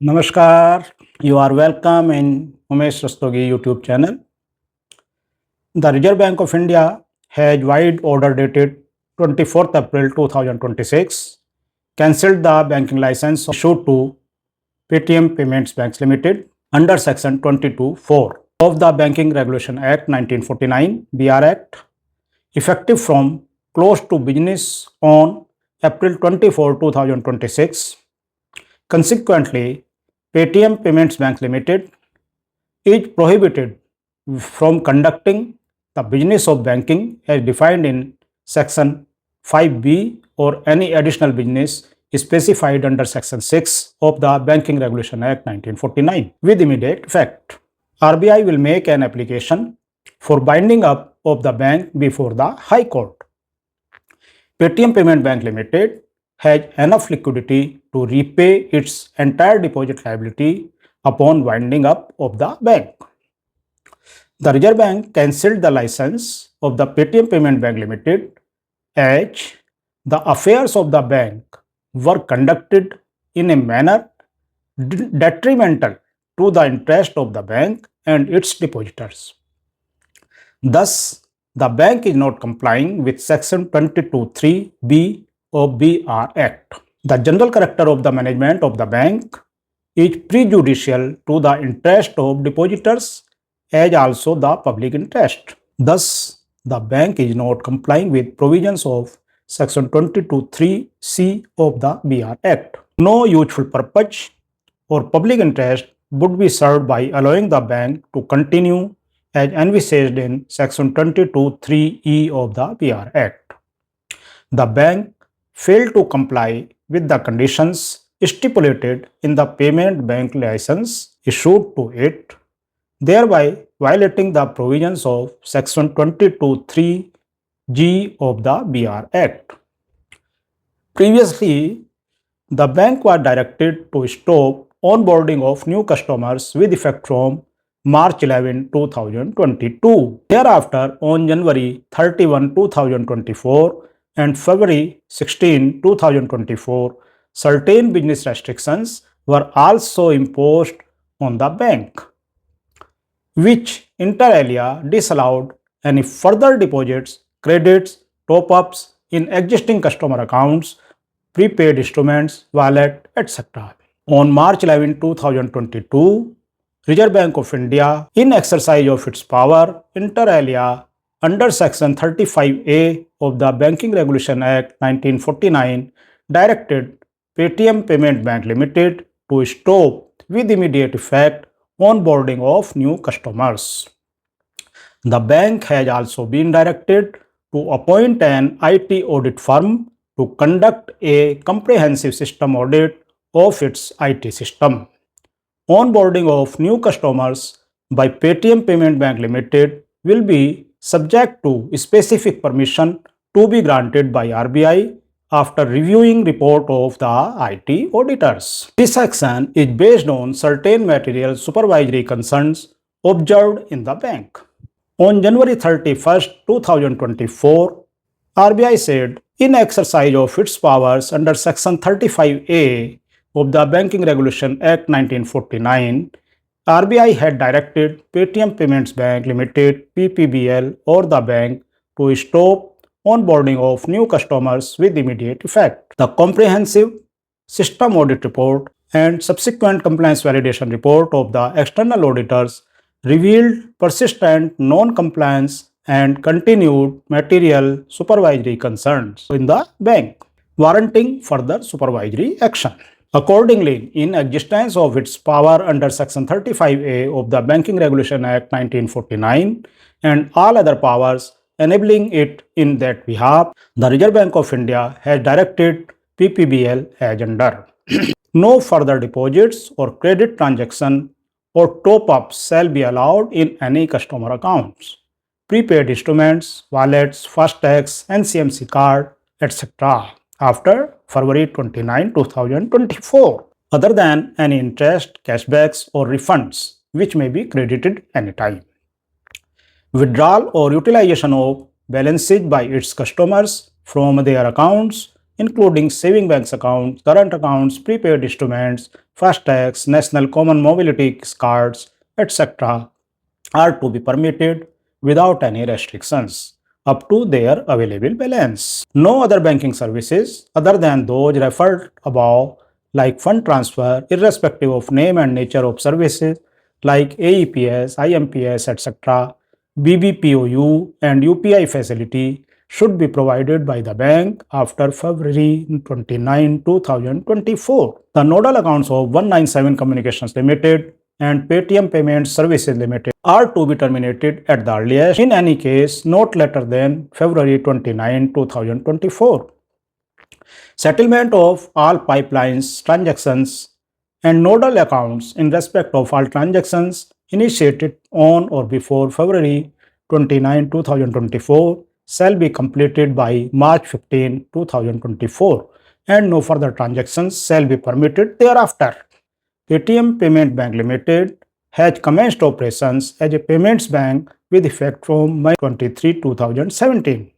Namaskar, you are welcome in Umesh Rastogi YouTube channel. The Reserve Bank of India has wide order dated 24th April 2026 cancelled the banking license issued to Paytm Payments Banks Limited under Section 22(4) of the Banking Regulation Act 1949 BR Act effective from close to business on April 24, 2026. Consequently, Paytm Payments Bank Limited is prohibited from conducting the business of banking as defined in Section 5B or any additional business specified under Section 6 of the Banking Regulation Act 1949 with immediate effect. RBI will make an application for binding up of the bank before the High Court. Paytm Payment Bank Limited has enough liquidity to repay its entire deposit liability upon winding up of the bank. The Reserve Bank cancelled the license of the Paytm Payment Bank Limited as the affairs of the bank were conducted in a manner detrimental to the interest of the bank and its depositors. Thus, the bank is not complying with Section 22(3)(b) of BR Act. The general character of the management of the bank is prejudicial to the interest of depositors as also the public interest. Thus, the bank is not complying with provisions of Section 22(3)(c) of the BR Act. No useful purpose or public interest would be served by allowing the bank to continue as envisaged in Section 22(3)(e) of the BR Act. The bank failed to comply with the conditions stipulated in the payment bank license issued to it, thereby violating the provisions of Section 22(3)(g) of the BR Act. Previously, the bank was directed to stop onboarding of new customers with effect from March 11, 2022. Thereafter, on January 31, 2024 and February 16, 2024, certain business restrictions were also imposed on the bank, which inter alia disallowed any further deposits, credits, top-ups in existing customer accounts, prepaid instruments, wallet, etc. On March 11, 2022, Reserve Bank of India, in exercise of its power inter alia under Section 35A of the Banking Regulation Act 1949, directed Paytm Payment Bank Limited to stop with immediate effect onboarding of new customers. The bank has also been directed to appoint an IT audit firm to conduct a comprehensive system audit of its IT system. Onboarding of new customers by Paytm Payment Bank Limited will be subject to specific permission to be granted by RBI after reviewing report of the IT auditors. This action is based on certain material supervisory concerns observed in the bank. On January 31st, 2024, RBI said, in exercise of its powers under Section 35A of the Banking Regulation Act 1949, RBI had directed Paytm Payments Bank Limited (PPBL) or the bank to stop onboarding of new customers with immediate effect. The comprehensive system audit report and subsequent compliance validation report of the external auditors revealed persistent non-compliance and continued material supervisory concerns in the bank, warranting further supervisory action. Accordingly, in existence of its power under Section 35A of the Banking Regulation Act 1949 and all other powers enabling it in that behalf, the Reserve Bank of India has directed PPBL as under. No further deposits or credit transaction or top-ups shall be allowed in any customer accounts, prepaid instruments, wallets, FASTags, NCMC card, etc. after February 29, 2024, other than any interest, cashbacks, or refunds which may be credited anytime. Withdrawal or utilization of balances by its customers from their accounts, including saving banks accounts, current accounts, prepaid instruments, FASTags, National Common Mobility Cards, etc. are to be permitted without any restrictions up to their available balance. No other banking services other than those referred above, like fund transfer, irrespective of name and nature of services, like AEPS, IMPS, etc., BBPOU, and UPI facility, should be provided by the bank after February 29, 2024. The nodal accounts of 197 Communications Limited and Paytm Payment Services Limited are to be terminated at the earliest, in any case not later than February 29, 2024. Settlement of all pipelines transactions and nodal accounts in respect of all transactions initiated on or before February 29, 2024 shall be completed by March 15, 2024, and no further transactions shall be permitted thereafter. Paytm Payment Bank Limited has commenced operations as a payments bank with effect from May 2017.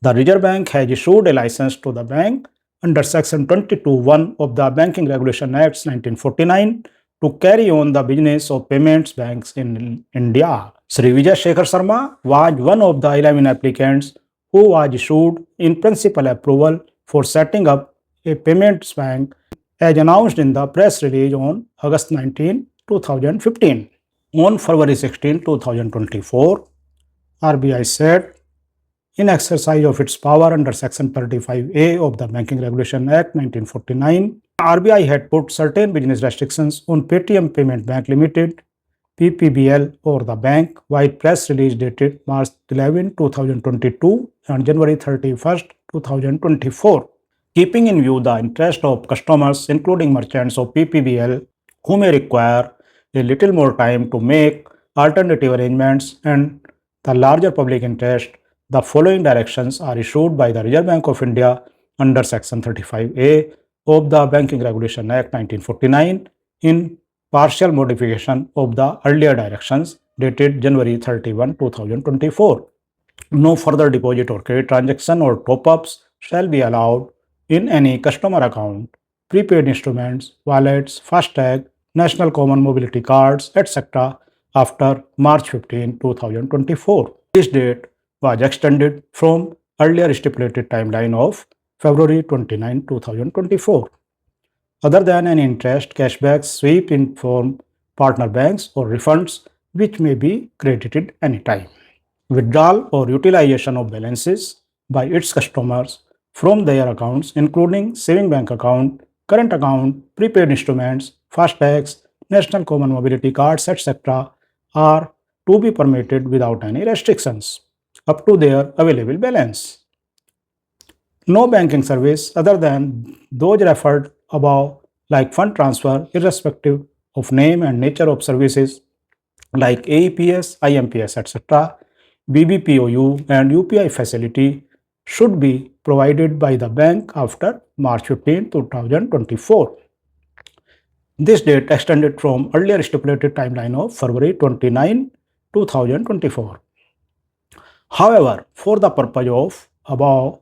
The Reserve Bank has issued a license to the bank under Section 22(1) of the Banking Regulation Act 1949 to carry on the business of payments banks in India. Sri Vijay Shekhar Sharma was one of the 11 applicants who was issued in principal approval for setting up a payments bank, as announced in the press release on August 19, 2015. On February 16, 2024, RBI said, in exercise of its power under Section 35A of the Banking Regulation Act 1949, RBI had put certain business restrictions on Paytm Payment Bank Limited, PPBL, or the bank, while press release dated March 11, 2022 and January 31, 2024. Keeping in view the interest of customers, including merchants of PPBL, who may require a little more time to make alternative arrangements, and the larger public interest, the following directions are issued by the Reserve Bank of India under Section 35A of the Banking Regulation Act 1949 in partial modification of the earlier directions dated January 31, 2024. No further deposit or credit transaction or top-ups shall be allowed in any customer account, prepaid instruments, wallets, FASTag, National Common Mobility Cards, etc. after March 15, 2024. This date was extended from earlier stipulated timeline of February 29, 2024. Other than any interest, cashbacks, sweep in from partner banks, or refunds which may be credited anytime. Withdrawal or utilization of balances by its customers from their accounts, including saving bank account, current account, prepaid instruments, FASTags, National Common Mobility Cards, etc., are to be permitted without any restrictions up to their available balance. No banking service other than those referred above, like fund transfer, irrespective of name and nature of services, like AEPS, IMPS, etc., BBPOU, and UPI facility, should be provided by the bank after March 15, 2024. This date extended from earlier stipulated timeline of February 29, 2024. However, for the purpose of above,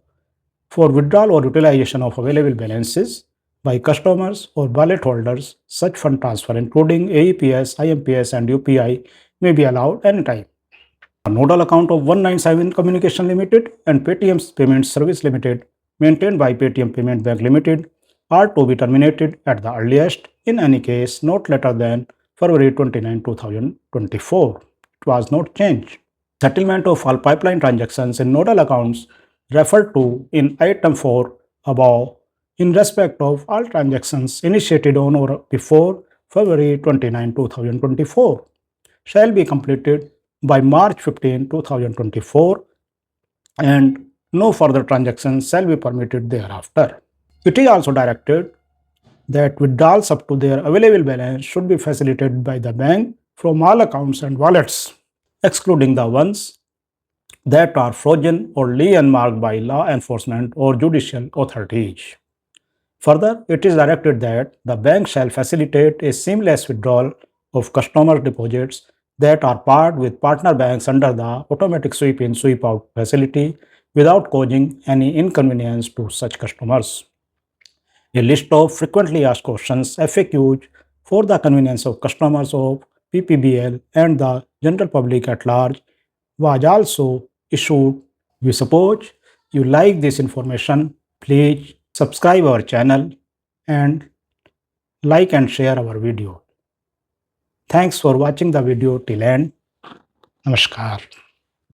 for withdrawal or utilization of available balances by customers or wallet holders, such fund transfer, including AEPS, IMPS, and UPI, may be allowed anytime. A nodal account of 197 Communication Limited and Paytm Payment Service Limited, maintained by Paytm Payment Bank Limited, are to be terminated at the earliest, in any case not later than February 29, 2024. It was not changed. Settlement of all pipeline transactions in nodal accounts referred to in item 4 above, in respect of all transactions initiated on or before February 29, 2024, shall be completed by March 15, 2024, and no further transactions shall be permitted thereafter. It is also directed that withdrawals up to their available balance should be facilitated by the bank from all accounts and wallets, excluding the ones that are frozen or unmarked by law enforcement or judicial authorities. Further, it is directed that the bank shall facilitate a seamless withdrawal of customer deposits that are parked with partner banks under the automatic sweep in sweep out facility without causing any inconvenience to such customers. A list of frequently asked questions (FAQs) for the convenience of customers of PPBL and the general public at large was also issued. We suppose you like this information. Please subscribe our channel and like and share our video. Thanks for watching the video till end. Namaskar.